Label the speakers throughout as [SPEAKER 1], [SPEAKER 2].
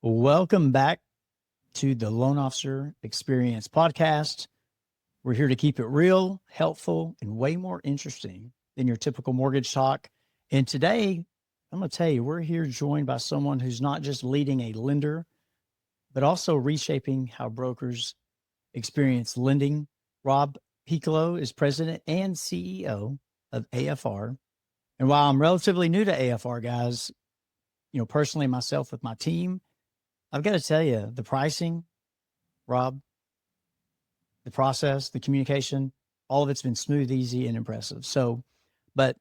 [SPEAKER 1] Welcome back to the Loan Officer Experience podcast. We're here to keep it real, helpful, and way more interesting than your typical mortgage talk. And today, I'm going to tell you, we're here joined by someone who's not just leading a lender, but also reshaping how brokers experience lending. Rob Pieklo is president and CEO of AFR. And while I'm relatively new to AFR, guys, personally myself with my team, I've got to tell you, the pricing, Rob, the process, the communication, all of it's been smooth, easy, and impressive. But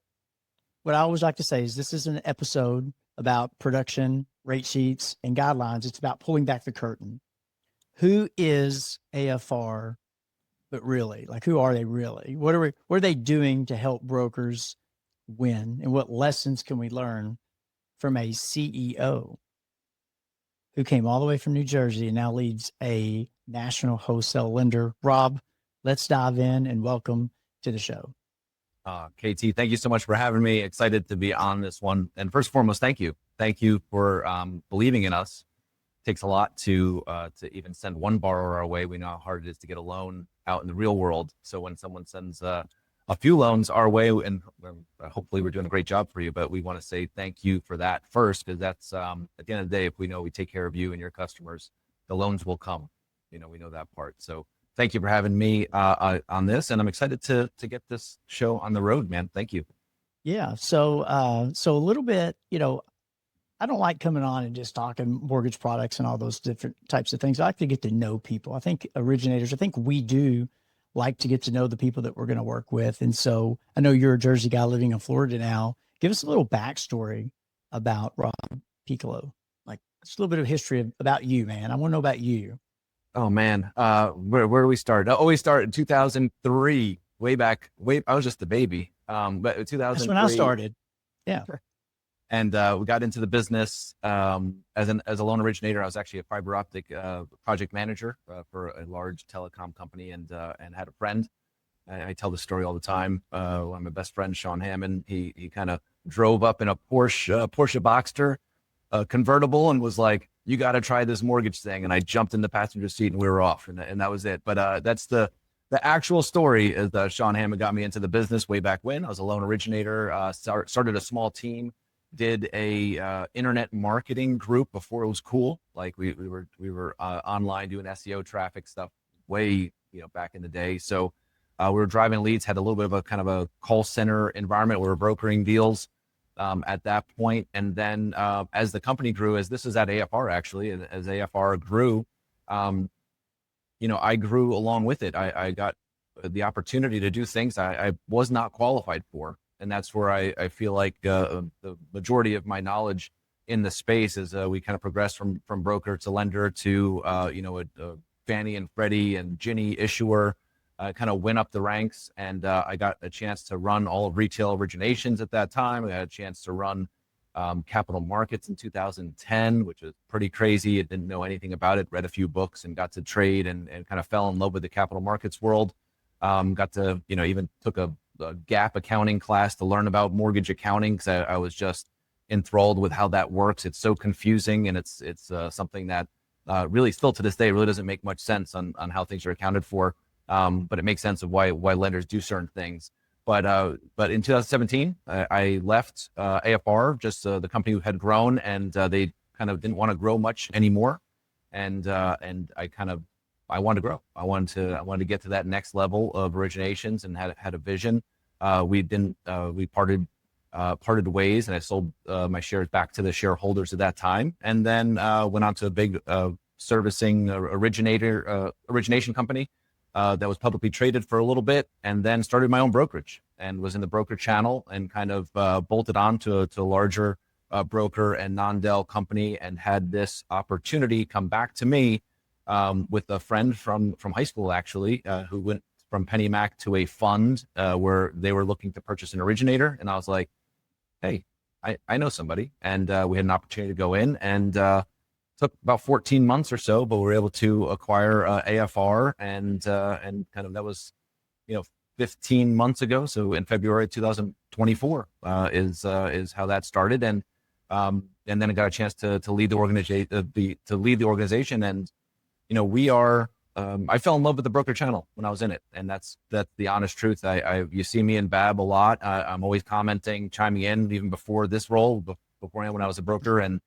[SPEAKER 1] what I always like to say is this is an episode about production, rate sheets, and guidelines. It's about pulling back the curtain. Who is AFR, but really? Like, who are they really? What are they doing to help brokers win? And what lessons can we learn from a CEO who came all the way from New Jersey and now leads a national wholesale lender? Rob, let's dive in and welcome to the show.
[SPEAKER 2] KT, thank you so much for having me. Excited to be on this one. And first and foremost, thank you. Thank you for believing in us. It takes a lot to even send one borrower our way. We know how hard it is to get a loan out in the real world. So when someone sends a few loans our way, and hopefully we're doing a great job for you, but we want to say thank you for that first, because that's at the end of the day, if we know we take care of you and your customers, the loans will come. We know that part. So thank you for having me on this, and I'm excited to get this show on the road, man. Thank you.
[SPEAKER 1] Yeah. So a little bit, I don't like coming on and just talking mortgage products and all those different types of things. I like to get to know people. I think we do like to get to know the people that we're going to work with. And so I know you're a Jersey guy living in Florida now. Give us a little backstory about Rob Pieklo, like just a little bit of history about you, man. I want to know about you.
[SPEAKER 2] Oh man. Where do we start? We started in 2003, way back. I was just a baby. But 2003.
[SPEAKER 1] That's when I started. Yeah.
[SPEAKER 2] And we got into the business as a loan originator. I was actually a fiber optic project manager for a large telecom company, and had a friend. I tell this story all the time. One of my best friends, Sean Hammond, he kind of drove up in a Porsche Boxster convertible and was like, "You got to try this mortgage thing." And I jumped in the passenger seat and we were off, and that was it. But that's the actual story. Is Sean Hammond got me into the business way back when I was a loan originator. Started a small team. Did a internet marketing group before it was cool. Like we were online doing SEO traffic stuff way back in the day. So we were driving leads, had a little bit of a kind of a call center environment. We were brokering deals at that point. And then as the company grew, as this is at AFR actually, and as AFR grew, I grew along with it. I got the opportunity to do things I was not qualified for. And that's where I feel like the majority of my knowledge in the space is we kind of progressed from broker to lender to a Fannie and Freddie and Ginnie issuer, kind of went up the ranks, and I got a chance to run all of retail originations at that time. I had a chance to run capital markets in 2010, which was pretty crazy. I didn't know anything about it, read a few books and got to trade and kind of fell in love with the capital markets world. Got to, even took a gap accounting class to learn about mortgage accounting, because I was just enthralled with how that works. It's so confusing, and it's something that really still to this day really doesn't make much sense on how things are accounted for. But it makes sense of why lenders do certain things. But in 2017, I left AFR. Just the company had grown, and they kind of didn't want to grow much anymore. And I wanted to grow. I wanted to get to that next level of originations, and had a vision. We parted ways, and I sold my shares back to the shareholders at that time, and then went on to a big servicing origination company that was publicly traded for a little bit, and then started my own brokerage and was in the broker channel, and kind of bolted on to a larger broker and non-Del company, and had this opportunity come back to me with a friend from high school, actually, who went from PennyMac to a fund where they were looking to purchase an originator. And I was like, hey, I know somebody. And we had an opportunity to go in, and took about 14 months or so, but we were able to acquire AFR, and kind of that was, 15 months ago. So in February 2024 is how that started. And And then I got a chance to lead the organization, to lead the organization. And, we are, I fell in love with the broker channel when I was in it. And that's the honest truth. You see me and Bab a lot. I'm always commenting, chiming in even before this role, beforehand when I was a broker. And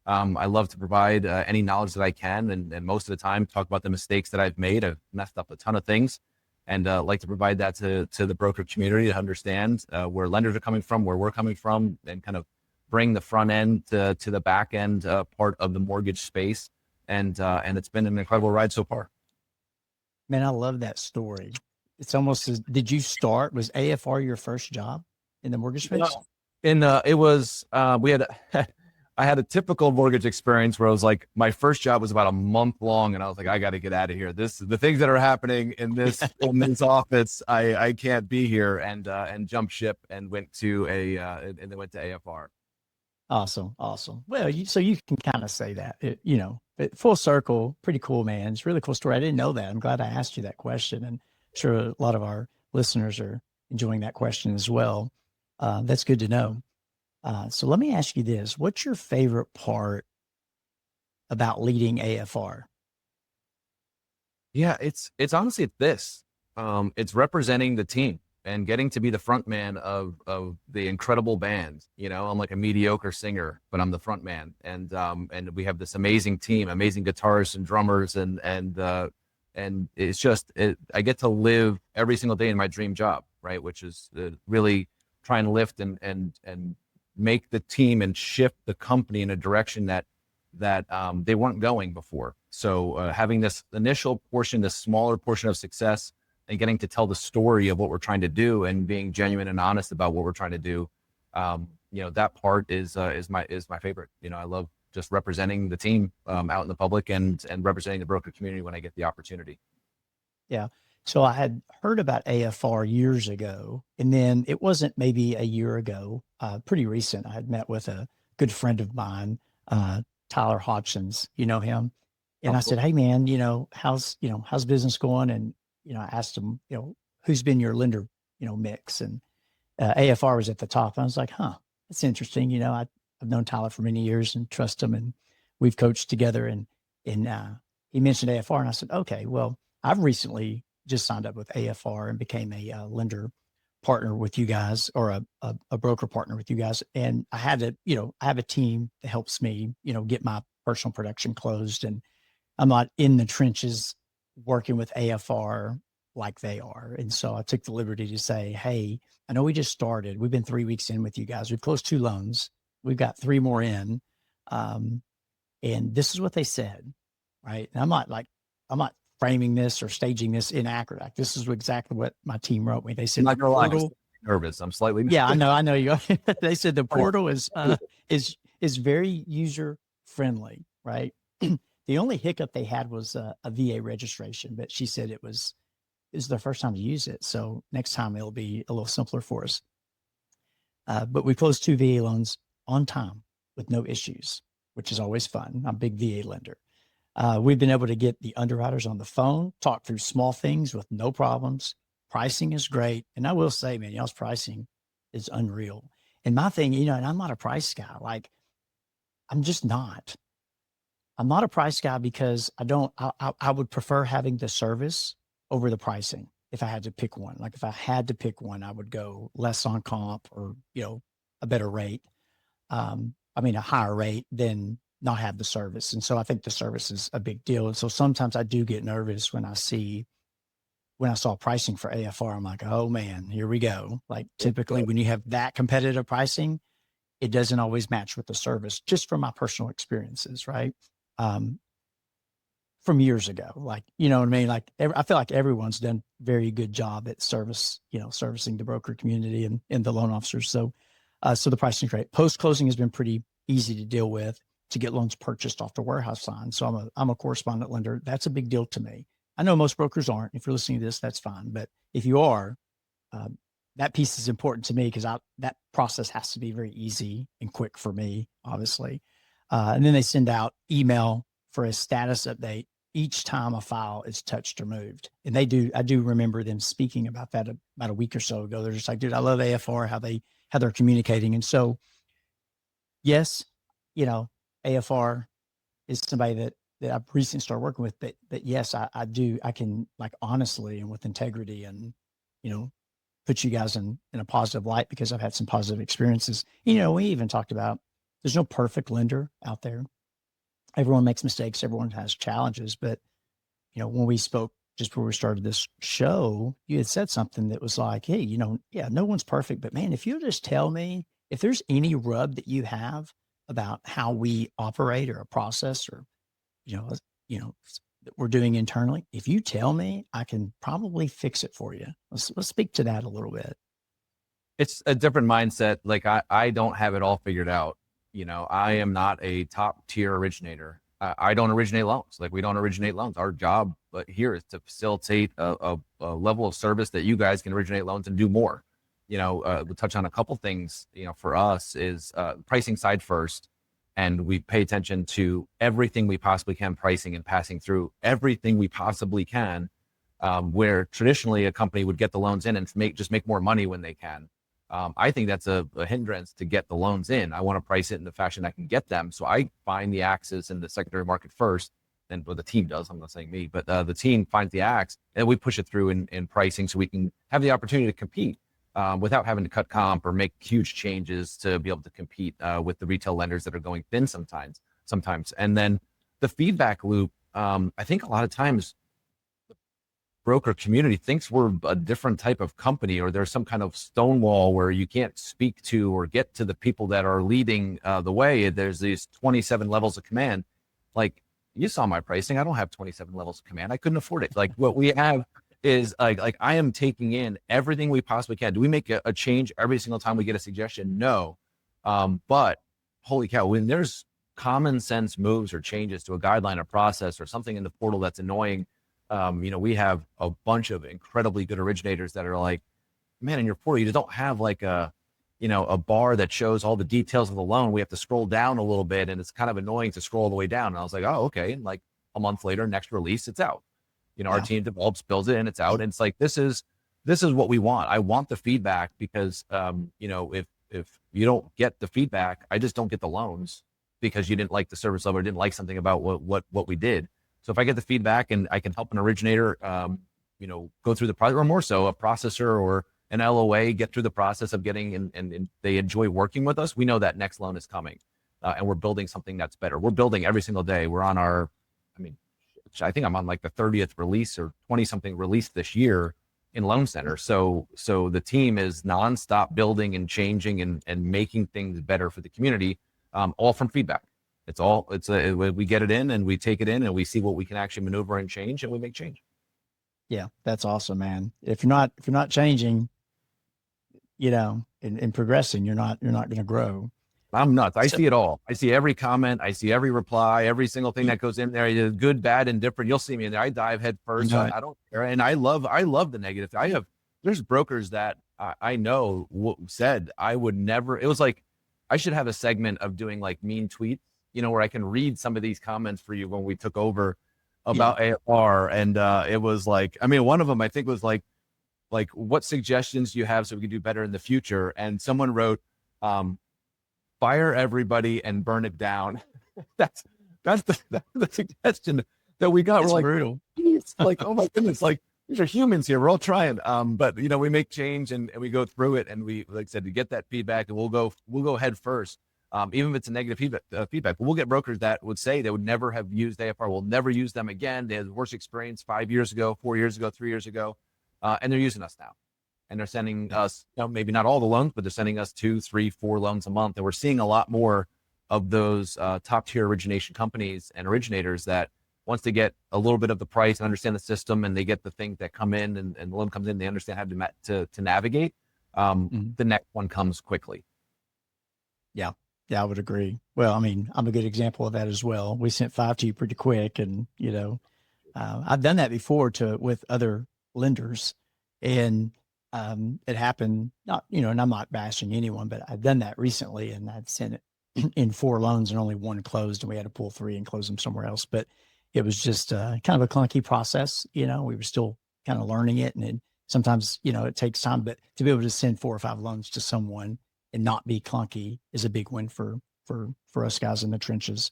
[SPEAKER 2] I love to provide any knowledge that I can. And most of the time talk about the mistakes that I've made. I've messed up a ton of things, and like to provide that to the broker community to understand where lenders are coming from, where we're coming from, and kind of bring the front end to the back end part of the mortgage space. And it's been an incredible ride so far.
[SPEAKER 1] Man, I love that story. It's almost as, did you start, was AFR your first job in the mortgage space?
[SPEAKER 2] No. And it was, I had a typical mortgage experience where I was like, my first job was about a month long, and I was like, I got to get out of here. The things that are happening in this office, I can't be here, and jumped ship and went to AFR.
[SPEAKER 1] Awesome. Well, so you can kind of say that, but full circle, pretty cool, man. It's a really cool story. I didn't know that. I'm glad I asked you that question, and I'm sure a lot of our listeners are enjoying that question as well. That's good to know. So let me ask you this. What's your favorite part about leading AFR?
[SPEAKER 2] Yeah, it's honestly this. It's representing the team and getting to be the front man of the incredible band. I'm like a mediocre singer, but I'm the front man. And we have this amazing team, amazing guitarists and drummers, and it's just, I get to live every single day in my dream job, right? Which is really try and lift and make the team and shift the company in a direction that they weren't going before. So having this initial portion, this smaller portion of success, and getting to tell the story of what we're trying to do and being genuine and honest about what we're trying to do, that part is my favorite. I love just representing the team out in the public and representing the broker community when I get the opportunity.
[SPEAKER 1] Yeah. So I had heard about AFR years ago, and then it wasn't maybe a year ago, pretty recent. I had met with a good friend of mine, Tyler Hodgins, you know him. And I said, hey man, how's business going? And, I asked him, who's been your lender, mix, and AFR was at the top. I was like, that's interesting. I've known Tyler for many years and trust him, and we've coached together, and he mentioned AFR, and I said, okay, well, I've recently just signed up with AFR and became a lender partner with you guys, or a broker partner with you guys. And I have a team that helps me, get my personal production closed, and I'm not in the trenches working with AFR like they are. And so I took the liberty to say, hey, I know we just started. We've been 3 weeks in with you guys. We've closed 2 loans. We've got 3 more in. And this is what they said, right? And I'm not framing this or staging this inaccurate. Like, this is exactly what my team wrote me. They said,
[SPEAKER 2] I'm not portal, nervous. I'm slightly nervous.
[SPEAKER 1] Yeah, I know you. They said the portal is very user friendly, right? The only hiccup they had was a VA registration, but she said it was their first time to use it. So next time it'll be a little simpler for us. But we closed 2 VA loans on time with no issues, which is always fun. I'm a big VA lender. We've been able to get the underwriters on the phone, talk through small things with no problems. Pricing is great. And I will say, man, y'all's pricing is unreal. And my thing, and I'm not a price guy. Like, I'm just not. I'm not a price guy because I would prefer having the service over the pricing. If I had to pick one, like if I had to pick one, I would go less on comp, or, a better rate. A higher rate than not have the service. And so I think the service is a big deal. And so sometimes I do get nervous when I saw pricing for AFR. I'm like, oh man, here we go. Like, typically when you have that competitive pricing, it doesn't always match with the service, just from my personal experiences. Right. From years ago, like, you know what I mean? Like, I feel like everyone's done very good job at servicing the broker community and the loan officers. So the pricing is great. Post-closing has been pretty easy to deal with, to get loans purchased off the warehouse line. So I'm a correspondent lender. That's a big deal to me. I know most brokers aren't. If you're listening to this, that's fine. But if you are, that piece is important to me, because that process has to be very easy and quick for me, obviously. And then they send out email for a status update each time a file is touched or moved. And I do remember them speaking about that about a week or so ago. They're just like, dude, I love AFR, how they're communicating. And so, yes, AFR is somebody that I've recently started working with, but yes, I can like honestly and with integrity and, put you guys in a positive light because I've had some positive experiences. We even talked about there's no perfect lender out there. Everyone makes mistakes. Everyone has challenges, but when we spoke just before we started this show, you had said something that was like, hey, yeah, no one's perfect, but man, if you just tell me if there's any rub that you have about how we operate or a process or, that we're doing internally, if you tell me, I can probably fix it for you. Let's speak to that a little bit.
[SPEAKER 2] It's a different mindset. Like I don't have it all figured out. I am not a top tier originator. I don't originate loans. Like we don't originate loans. Our job here is to facilitate a level of service that you guys can originate loans and do more. We'll touch on a couple things. For us is pricing side first, and we pay attention to everything we possibly can, pricing and passing through everything we possibly can. Where traditionally a company would get the loans in and make more money when they can. I think that's a hindrance to get the loans in. I want to price it in the fashion I can get them. So I find the axes in the secondary market first, and the team does. I'm not saying me, but the team finds the axe and we push it through in pricing so we can have the opportunity to compete without having to cut comp or make huge changes to be able to compete with the retail lenders that are going thin sometimes. And then the feedback loop, I think a lot of times broker community thinks we're a different type of company, or there's some kind of stonewall where you can't speak to or get to the people that are leading the way. There's these 27 levels of command. Like you saw my pricing. I don't have 27 levels of command. I couldn't afford it. Like what we have is like I am taking in everything we possibly can. Do we make a change every single time we get a suggestion? No. But holy cow, when there's common sense moves or changes to a guideline or process or something in the portal that's annoying, we have a bunch of incredibly good originators that are like, man, in your portal, you just don't have like a bar that shows all the details of the loan. We have to scroll down a little bit, and it's kind of annoying to scroll all the way down. And I was like, oh, okay. And like a month later, next release, it's out. Our team develops, builds it, and it's out. And it's like, this is what we want. I want the feedback because, if you don't get the feedback, I just don't get the loans because you didn't like the service level or didn't like something about what we did. So if I get the feedback and I can help an originator, go through the process, or more so a processor or an LOA get through the process of getting and they enjoy working with us, we know that next loan is coming, and we're building something that's better. We're building every single day. We're on I think I'm on like the 30th release or 20 something release this year in Loan Center. So the team is nonstop building and changing and making things better for the community, all from feedback. We get it in and we take it in and we see what we can actually maneuver and change, and we make change.
[SPEAKER 1] Yeah, that's awesome, man. If you're not changing, and progressing, you're not going to grow.
[SPEAKER 2] I'm nuts. I see it all. I see every comment. I see every reply, every single thing that goes in there, good, bad, and different. You'll see me in there. I dive head first. I don't care. And I love the negative. There's brokers that I know said I would never, it was like, I should have a segment of doing like mean tweets, where I can read some of these comments for you when we took over about AFR. And it was like, one of them I think was like, what suggestions do you have so we can do better in the future? And someone wrote, fire everybody and burn it down. that's the suggestion that we got.
[SPEAKER 1] It's
[SPEAKER 2] we're like,
[SPEAKER 1] brutal.
[SPEAKER 2] It's like, oh my goodness, like these are humans here. We're all trying. But we make change and we go through it, and we, like I said, to get that feedback, and we'll go head first. Even if it's a negative feedback, but we'll get brokers that would say they would never have used AFR. We'll never use them again. They had the worst experience 5 years ago, 4 years ago, 3 years ago. And they're using us now. And they're sending us, maybe not all the loans, but they're sending us 2, 3, 4 loans a month. And we're seeing a lot more of those top tier origination companies and originators that once they get a little bit of the price and understand the system, and they get the things that come in and the loan comes in, they understand how to navigate. The next one comes quickly.
[SPEAKER 1] Yeah. Yeah, I would agree. Well, I'm a good example of that as well. We sent 5 to you pretty quick, and I've done that before with other lenders, and it happened. Not and I'm not bashing anyone, but I've done that recently, and I'd sent it in 4 loans and only 1 closed, and we had to pull 3 and close them somewhere else. But it was just kind of a clunky process. We were still kind of learning it, and sometimes it takes time. But to be able to send 4 or 5 loans to someone and not be clunky is a big win for for us guys in the trenches.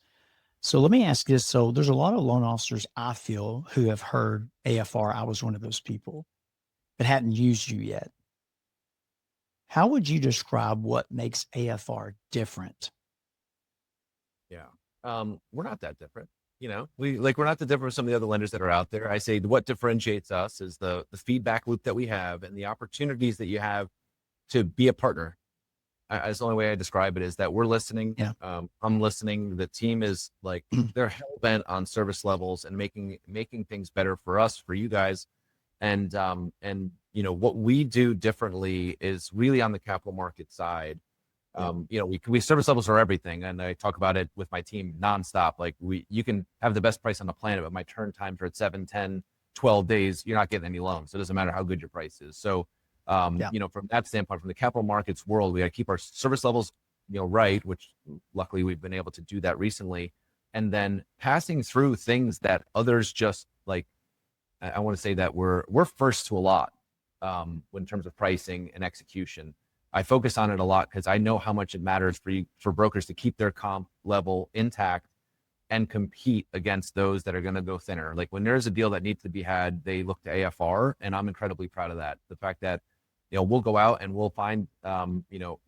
[SPEAKER 1] So let me ask this. So there's a lot of loan officers I feel who have heard AFR. I was one of those people, but hadn't used you yet. How would you describe what makes AFR different?
[SPEAKER 2] Yeah. We're not that different. We're not that different from some of the other lenders that are out there. I say what differentiates us is the feedback loop that we have and the opportunities that you have to be a partner. That's the only way I describe it, is that we're listening.
[SPEAKER 1] Yeah.
[SPEAKER 2] I'm listening. The team is like, they're hell bent on service levels and making things better for us, for you guys. And what we do differently is really on the capital market side. We service levels are everything. And I talk about it with my team nonstop. Like you can have the best price on the planet, but my turn times are at 7, 10, 12 days. You're not getting any loans. So it doesn't matter how good your price is. So, from that standpoint, from the capital markets world, we got to keep our service levels, right, which luckily we've been able to do that recently. And then passing through things that others just like, I want to say that we're first to a lot in terms of pricing and execution. I focus on it a lot because I know how much it matters for brokers to keep their comp level intact and compete against those that are going to go thinner. Like when there's a deal that needs to be had, they look to AFR, and I'm incredibly proud of that. The fact that we'll go out and we'll find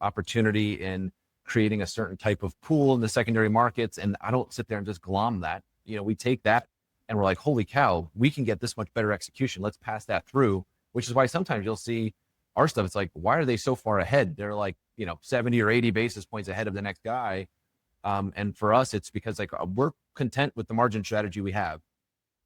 [SPEAKER 2] opportunity in creating a certain type of pool in the secondary markets, and I don't sit there and just glom that. We take that and we're like, holy cow, we can get this much better execution. Let's pass that through, which is why sometimes you'll see our stuff. It's like, why are they so far ahead? They're like, 70 or 80 basis points ahead of the next guy. And for us, it's because like we're content with the margin strategy we have.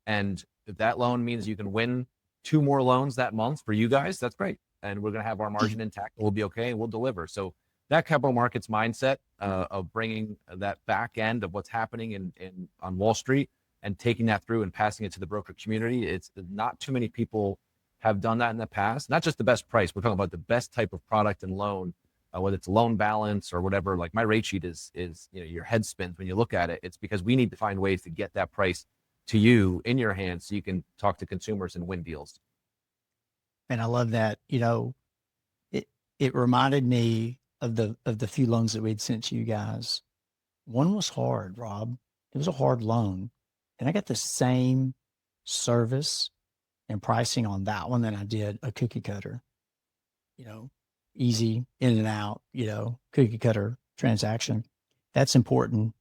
[SPEAKER 2] And if that loan means you can win 2 more loans that month for you guys, that's great. And we're going to have our margin intact. We'll be okay and we'll deliver. So that capital markets mindset of bringing that back end of what's happening on Wall Street and taking that through and passing it to the broker community, it's not too many people have done that in the past. Not just the best price. We're talking about the best type of product and loan, whether it's loan balance or whatever. Like my rate sheet is your head spins when you look at it. It's because we need to find ways to get that price to you in your hands so you can talk to consumers and win deals.
[SPEAKER 1] And I love that. It reminded me of the few loans that we'd sent to you guys. One was hard, Rob. It was a hard loan. And I got the same service and pricing on that one than I did a cookie cutter. Easy in and out, cookie cutter transaction. That's important.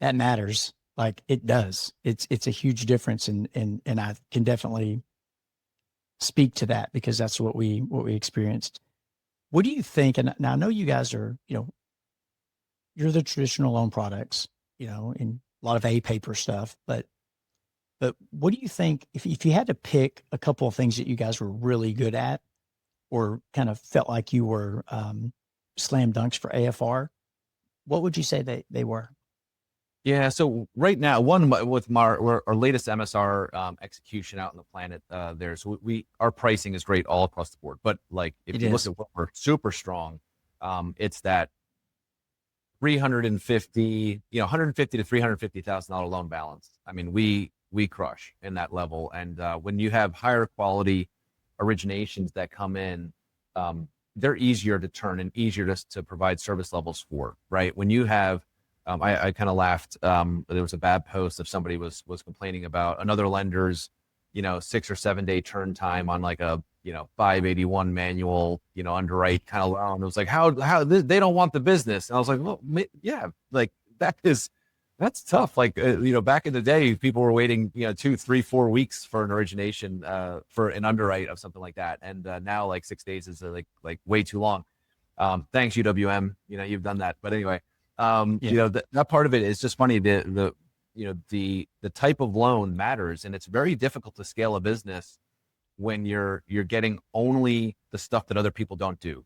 [SPEAKER 1] That matters. Like it does. It's a huge difference. And I can definitely speak to that because that's what we experienced. What do you think? And now I know you guys are, you're the traditional loan products, in a lot of paper stuff, but what do you think if you had to pick a couple of things that you guys were really good at or kind of felt like you were slam dunks for AFR, what would you say they were?
[SPEAKER 2] Yeah. So right now, one with our latest MSR execution out on the planet, our pricing is great all across the board. But like if you look at what we're super strong, it's that 150 to $350,000 loan balance. I mean, we crush in that level. And when you have higher quality originations that come in, they're easier to turn and easier to provide service levels for, right? When you have, I kind of laughed. There was a bad post of somebody was complaining about another lender's, 6 or 7 day turn time on like a, 581 manual, underwrite kind of loan. It was like, how they don't want the business. And I was like, well, yeah, like that's tough. Like, back in the day, people were waiting, 2, 3, 4 weeks for an origination, for an underwrite of something like that. And now like 6 days is like way too long. Thanks UWM, you've done that. But anyway, that part of it is just funny. The type of loan matters, and it's very difficult to scale a business when you're getting only the stuff that other people don't do.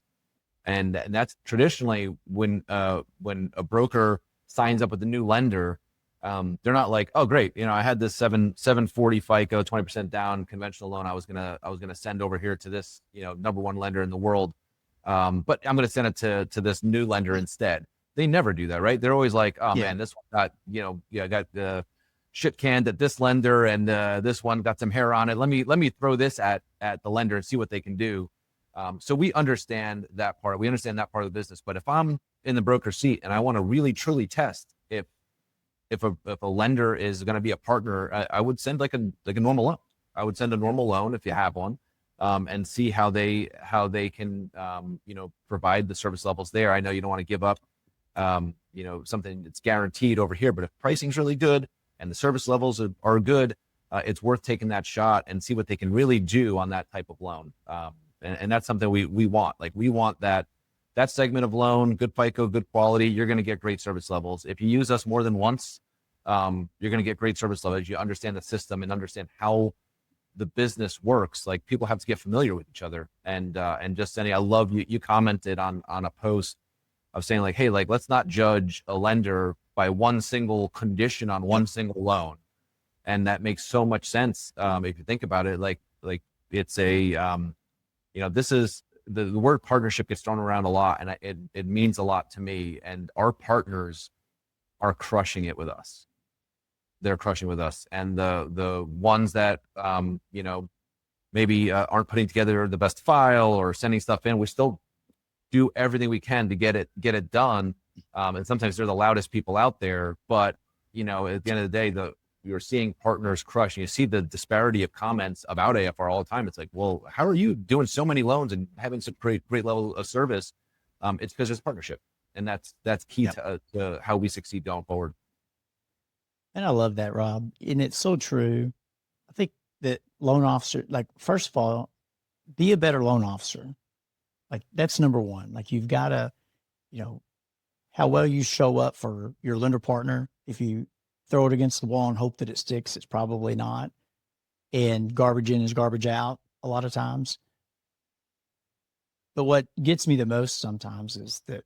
[SPEAKER 2] And that's traditionally when a broker signs up with a new lender, they're not like, oh great, I had this 740 FICO, 20% down conventional loan I was gonna send over here to this number one lender in the world, but I'm gonna send it to this new lender instead. They never do that, right? They're always like, oh man, this one got got the shit canned at this lender, and this one got some hair on it. Let me throw this at the lender and see what they can do. So we understand that part. We understand that part of the business. But if I'm in the broker seat and I want to really truly test if a lender is going to be a partner, I would send like a normal loan. I would send a normal loan if you have one, and see how they can provide the service levels there. I know you don't want to give up something that's guaranteed over here, but if pricing's really good and the service levels are good, it's worth taking that shot and see what they can really do on that type of loan. And that's something we want. Like, we want that segment of loan, good FICO, good quality. You're going to get great service levels. If you use us more than once, you're going to get great service levels. You understand the system and understand how the business works. Like, people have to get familiar with each other. And just I love you commented on a post of saying like, hey, like, let's not judge a lender by one single condition on one single loan. And that makes so much sense. If you think about it, like it's this is the word partnership gets thrown around a lot, and it means a lot to me. And our partners are crushing it with us. They're crushing with us. And the ones that, maybe aren't putting together the best file or sending stuff in, we still do everything we can to get it done. And sometimes they're the loudest people out there, but at the end of the day, you're seeing partners crush, and you see the disparity of comments about AFR all the time. It's like, well, how are you doing so many loans and having such great level of service? It's because it's partnership, and that's key to how we succeed going forward.
[SPEAKER 1] And I love that, Rob. And it's so true. I think that loan officer, like, first of all, be a better loan officer. Like, that's number one. Like, you've got to, how well you show up for your lender partner. If you throw it against the wall and hope that it sticks, it's probably not. And garbage in is garbage out a lot of times. But what gets me the most sometimes is that,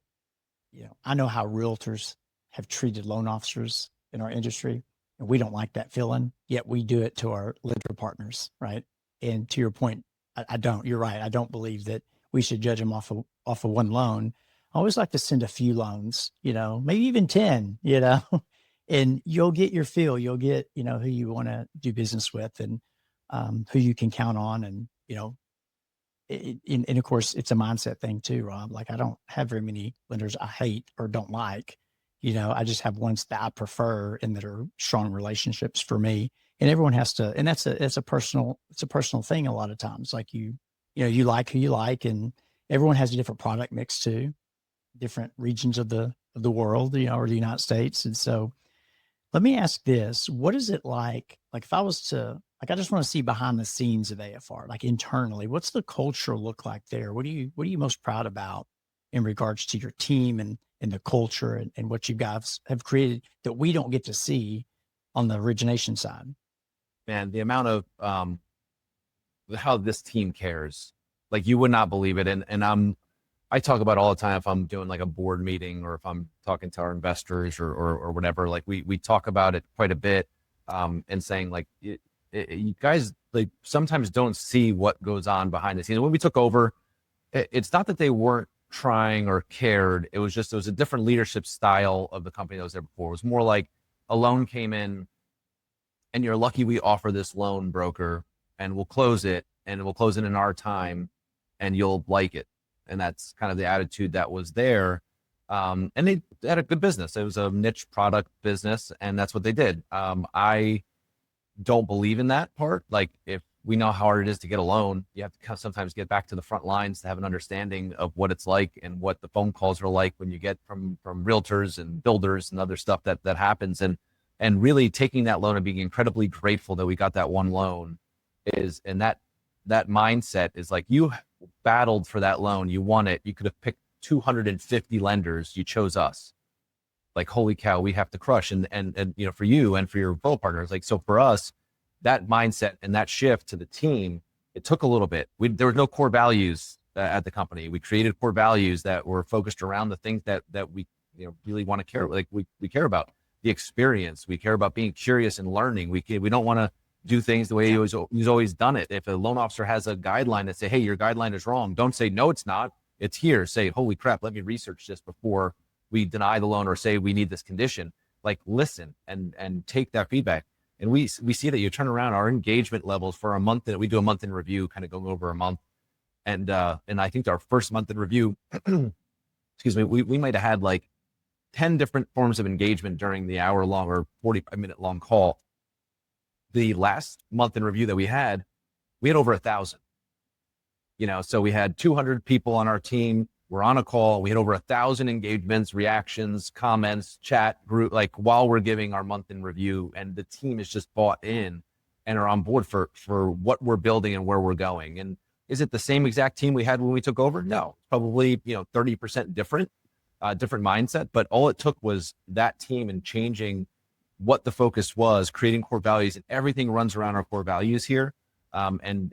[SPEAKER 1] I know how realtors have treated loan officers in our industry, and we don't like that feeling, yet we do it to our lender partners, right? And to your point, I don't. You're right. I don't believe that we should judge them off of one loan. I always like to send a few loans, maybe even 10, and you'll get your feel. You'll get, who you want to do business with, and who you can count on. And, and of course, it's a mindset thing too, Rob. Like, I don't have very many lenders I hate or don't like. I just have ones that I prefer and that are strong relationships for me. And everyone has to, and it's a personal thing a lot of times. Like, you like who you like, and everyone has a different product mix too, different regions of the world, or the United States. And so let me ask this: what is it like if I was to, I just want to see behind the scenes of AFR, like internally, what's the culture look like there? What are you most proud about in regards to your team and the culture and what you guys have created that we don't get to see on the origination side?
[SPEAKER 2] Man, the amount of how this team cares, like, you would not believe it. And I talk about all the time if I'm doing like a board meeting or if I'm talking to our investors or whatever. Like, we talk about it quite a bit, and saying like, you guys, like, sometimes don't see what goes on behind the scenes. When we took over, it's not that they weren't trying or cared. It was a different leadership style of the company that was there before. It was more like a loan came in and you're lucky we offer this loan, broker, and we'll close it, and we'll close it in our time, and you'll like it. And that's kind of the attitude that was there. And they had a good business. It was a niche product business, and that's what they did. I don't believe in that part. Like, if we know how hard it is to get a loan, you have to sometimes get back to the front lines to have an understanding of what it's like and what the phone calls are like when you get from realtors and builders and other stuff that happens. And really taking that loan and being incredibly grateful that we got that one loan and that mindset is like, you battled for that loan, you won it. You could have picked 250 lenders, you chose us. Like, holy cow, we have to crush. And for you and for your role partners, like, so for us, that mindset and that shift to the team, it took a little bit. There were no core values at the company. We created core values that were focused around the things that we really want to care. Like, we care about the experience. We care about being curious and learning. We don't want to do things the way he's always done it. If a loan officer has a guideline that say, hey, your guideline is wrong, don't say, no, it's not. It's here. Say, holy crap, let me research this before we deny the loan or say we need this condition. Like, listen and take that feedback. And we see that you turn around our engagement levels for a month, that we do a month in review, kind of going over a month. And I think our first month in review, we might have had like 10 different forms of engagement during the hour long or 45-minute long call. The last month in review that we had over 1,000. So we had 200 people on our team. We're on a call. We had over 1,000 engagements, reactions, comments, chat group, like while we're giving our month in review, and the team is just bought in and are on board for what we're building and where we're going. And is it the same exact team we had when we took over? No, probably, 30% different mindset, but all it took was that team and changing what the focus was, creating core values, and everything runs around our core values here. And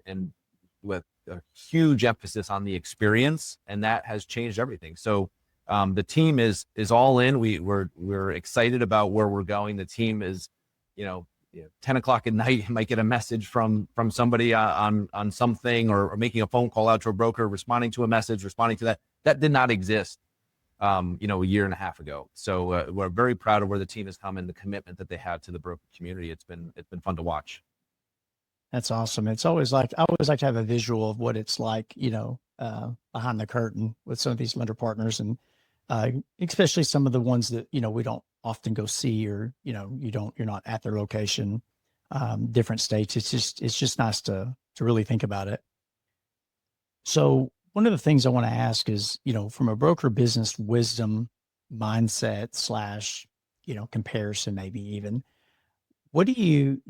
[SPEAKER 2] with a huge emphasis on the experience, and that has changed everything. So the team is all in. We're excited about where we're going. The team is, 10 o'clock at night, you might get a message from somebody on something, or making a phone call out to a broker, responding to a message, responding to that did not exist, a year and a half ago. So we're very proud of where the team has come and the commitment that they have to the broker community. It's been fun to watch.
[SPEAKER 1] That's awesome. It's always like, I always like to have a visual of what it's like, behind the curtain with some of these lender partners, and especially some of the ones that, we don't often go see, or, you're not at their location, different states. It's just nice to really think about it. So one of the things I want to ask is, from a broker business wisdom mindset / comparison, maybe even, what do you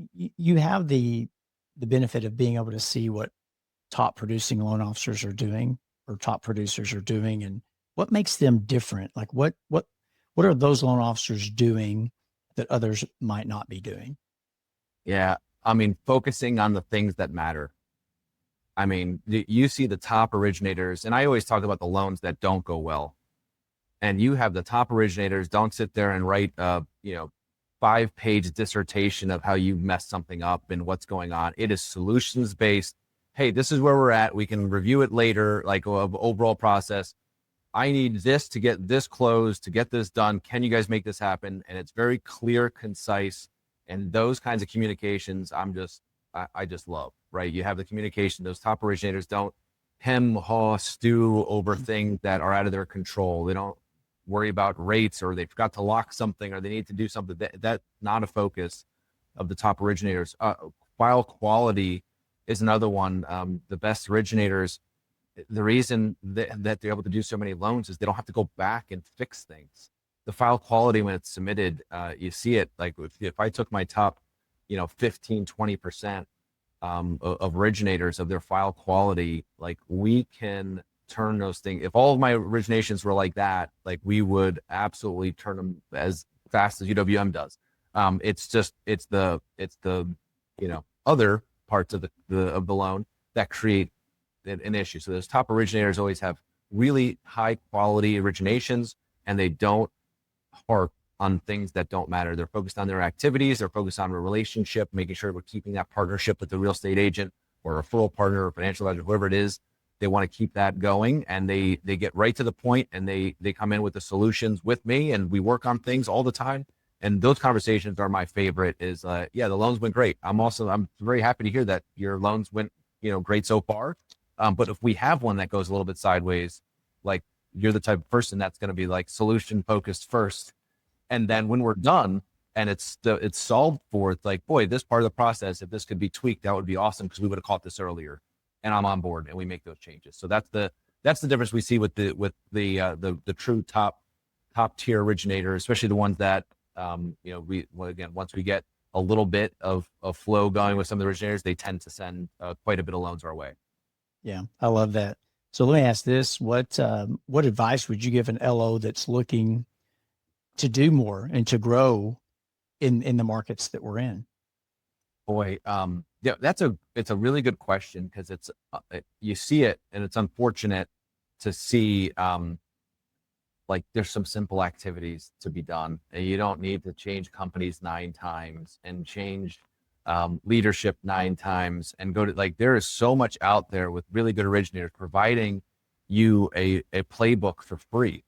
[SPEAKER 1] have the benefit of being able to see what top producing loan officers are doing, or top producers are doing, and what makes them different? Like what are those loan officers doing that others might not be doing?
[SPEAKER 2] Yeah. I mean, focusing on the things that matter. I mean, you see the top originators, and I always talk about the loans that don't go well. And you have the top originators don't sit there and write 5-page dissertation of how you messed something up and what's going on. It is solutions based. Hey, this is where we're at. We can review it later, like overall process. I need this to get this closed, to get this done. Can you guys make this happen? And it's very clear, concise, and those kinds of communications I just love, right? You have the communication. Those top originators don't stew over things that are out of their control. They don't worry about rates, or they forgot to lock something, or they need to do something. That's not a focus of the top originators. File quality is another one. The best originators, the reason that they're able to do so many loans is they don't have to go back and fix things. The file quality, when it's submitted, you see it. Like if I took my top, 15, 20% of originators of their file quality, like we can turn those things. If all of my originations were like that, like we would absolutely turn them as fast as UWM does. It's the other parts of the loan that create an issue. So those top originators always have really high quality originations, and they don't harp on things that don't matter. They're focused on their activities. They're focused on a relationship, making sure we're keeping that partnership with the real estate agent or referral partner or financial advisor, whoever it is. They want to keep that going, and they get right to the point, and they come in with the solutions with me, and we work on things all the time. And those conversations are my favorite. Is the loans went great. I'm very happy to hear that your loans went great so far. But if we have one that goes a little bit sideways, like you're the type of person that's going to be like solution focused first, and then when we're done and it's solved for, it's like, boy, this part of the process, if this could be tweaked, that would be awesome, because we would have caught this earlier. And I'm on board, and we make those changes. So that's the difference we see with the true top tier originators, especially the ones that once we get a little bit of flow going with some of the originators, they tend to send quite a bit of loans our way.
[SPEAKER 1] Yeah, I love that. So let me ask this: what advice would you give an LO that's looking to do more and to grow in the markets that we're in?
[SPEAKER 2] Boy, it's a really good question, because you see it, and it's unfortunate to see like there's some simple activities to be done, and you don't need to change companies 9 times and change leadership 9 times and go to, like, there is so much out there with really good originators providing you a playbook for free.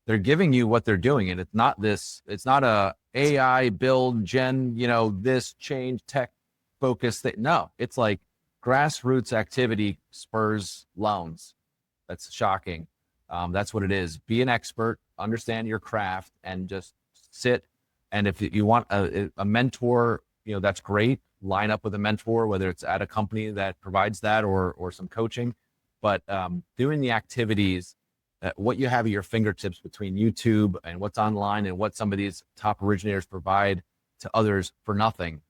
[SPEAKER 2] They're giving you what they're doing, and it's not a AI build gen, this change tech focus thing. No, it's like grassroots activity spurs loans. That's shocking. That's what it is. Be an expert, understand your craft, and just sit. And if you want a mentor, that's great. Line up with a mentor, whether it's at a company that provides that or some coaching. But doing the activities, what you have at your fingertips between YouTube and what's online and what some of these top originators provide to others for nothing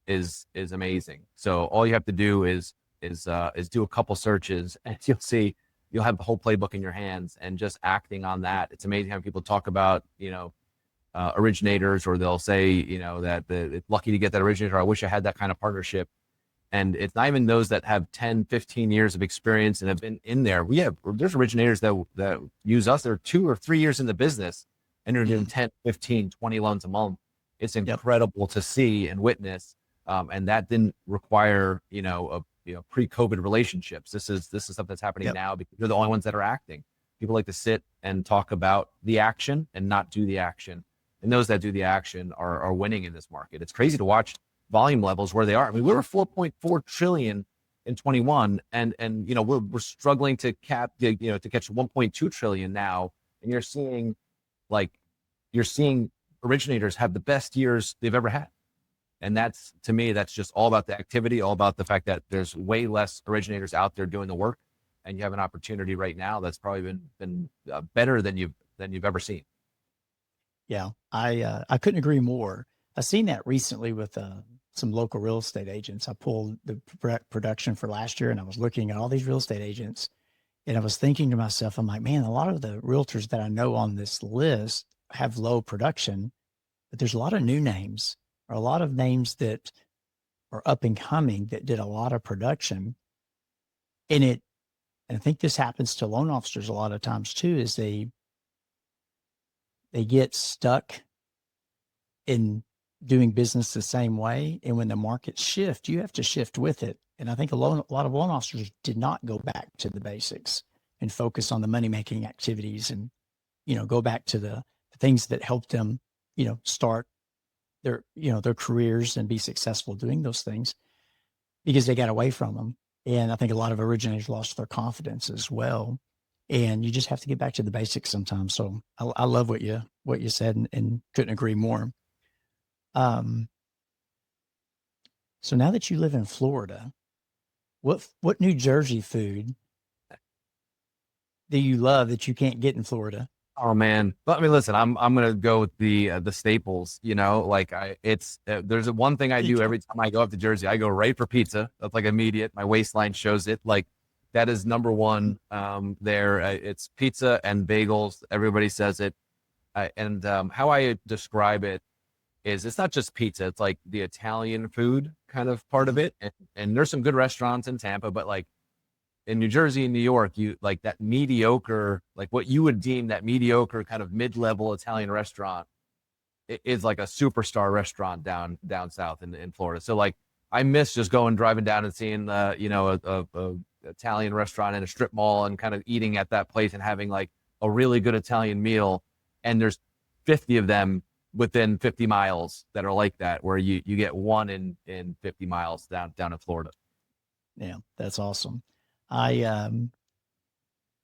[SPEAKER 2] is amazing. So all you have to do is do a couple searches, and you'll have the whole playbook in your hands, and just acting on that. It's amazing how people talk about originators, or they'll say that it's lucky to get that originator. I wish I had that kind of partnership. And it's not even those that have 10, 15 years of experience and have been in there. There's originators that use us. They're 2 or 3 years in the business, and they're doing 10, 15, 20 loans a month. It's incredible to see and witness. And that didn't require, pre-COVID relationships. This is stuff that's happening now because they're the only ones that are acting. People like to sit and talk about the action and not do the action. And those that do the action are winning in this market. It's crazy to watch volume levels where they are. I mean, we were 4.4 trillion in 21, and we're struggling to catch 1.2 trillion now. And you're seeing originators have the best years they've ever had. And that's, to me, that's just all about the activity, all about the fact that there's way less originators out there doing the work, and you have an opportunity right now that's probably been better than you've ever seen.
[SPEAKER 1] Yeah, I couldn't agree more. I've seen that recently with some local real estate agents. I pulled the production for last year, and I was looking at all these real estate agents, and I was thinking to myself, I'm like, man, a lot of the realtors that I know on this list have low production, but there's a lot of new names, or a lot of names that are up and coming that did a lot of production. And I think this happens to loan officers a lot of times too, is they get stuck in doing business the same way. And when the markets shift, you have to shift with it. And I think a lot of loan officers did not go back to the basics and focus on the money-making activities and, go back to the things that helped them, start their careers and be successful doing those things, because they got away from them. And I think a lot of originators lost their confidence as well. And you just have to get back to the basics sometimes. So I love what you said, and couldn't agree more. So now that you live in Florida, what New Jersey food do you love that you can't get in Florida?
[SPEAKER 2] Oh man, but I mean, listen, I'm gonna go with the staples. There's one thing I do every time I go up to Jersey. I go right for pizza. That's like immediate. My waistline shows it. Like, that is number one there. It's pizza and bagels. Everybody says it. And how I describe it is, it's not just pizza. It's like the Italian food kind of part of it. And there's some good restaurants in Tampa, but like in New Jersey and New York, you like that mediocre, like what you would deem that mediocre kind of mid-level Italian restaurant is like a superstar restaurant down south in Florida. So like, I miss just driving down and seeing a Italian restaurant in a strip mall and kind of eating at that place and having like a really good Italian meal. And there's 50 of them within 50 miles that are like that, where you get one in 50 miles down in Florida.
[SPEAKER 1] Yeah, that's awesome. I'm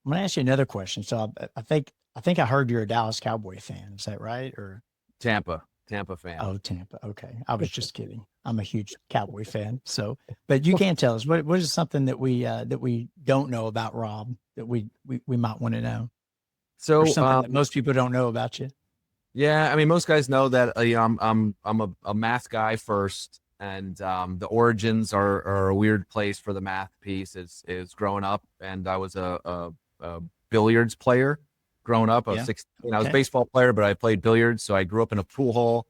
[SPEAKER 1] going to ask you another question. So I think I heard you're a Dallas Cowboy fan. Is that right? Or
[SPEAKER 2] Tampa fan.
[SPEAKER 1] Oh, Tampa. Okay. I was just kidding. I'm a huge Cowboy fan. So, but you can tell us what is something that we don't know about Rob that we might want to know.
[SPEAKER 2] So
[SPEAKER 1] or something that most people don't know about you.
[SPEAKER 2] Yeah, I mean, most guys know that I'm a math guy first, and the origins are a weird place for the math piece. Is growing up, and I was a billiards player growing up. I was 16. I was a baseball player, but I played billiards, so I grew up in a pool hall.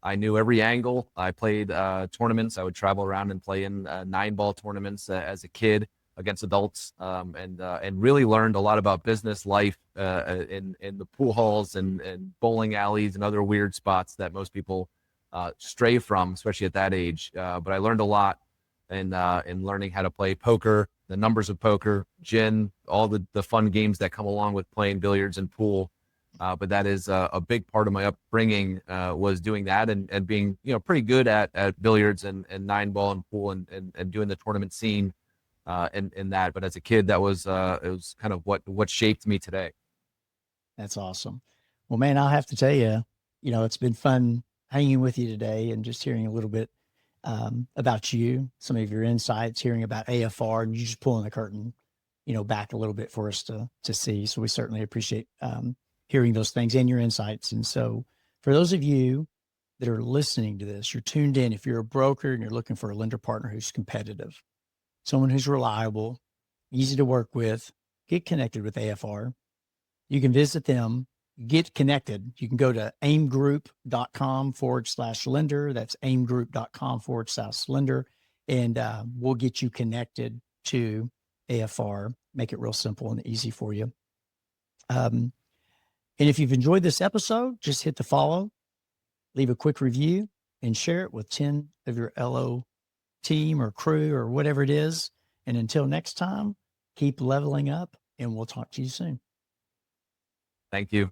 [SPEAKER 2] I knew every angle. I played tournaments. I would travel around and play in 9-ball tournaments as a kid against adults, and really learned a lot about business life in the pool halls and bowling alleys and other weird spots that most people stray from, especially at that age. But I learned a lot in learning how to play poker, the numbers of poker, gin, all the fun games that come along with playing billiards and pool. But that is a big part of my upbringing, was doing that and being pretty good at billiards and 9-ball and pool and doing the tournament scene. In that, but as a kid, that was it was kind of what shaped me today.
[SPEAKER 1] That's awesome. Well, man, I'll have to tell you, it's been fun hanging with you today and just hearing a little bit about you, some of your insights, hearing about AFR, and you just pulling the curtain, back a little bit for us to see. So we certainly appreciate hearing those things and your insights. And so for those of you that are listening to this, you're tuned in. If you're a broker and you're looking for a lender partner who's competitive, someone who's reliable, easy to work with, get connected with AFR. You can visit them, get connected. You can go to aimgroup.com/lender. That's aimgroup.com/lender. And we'll get you connected to AFR, make it real simple and easy for you. And if you've enjoyed this episode, just hit the follow, leave a quick review, and share it with 10 of your LO team or crew or whatever it is. And until next time, keep leveling up, and we'll talk to you soon.
[SPEAKER 2] Thank you.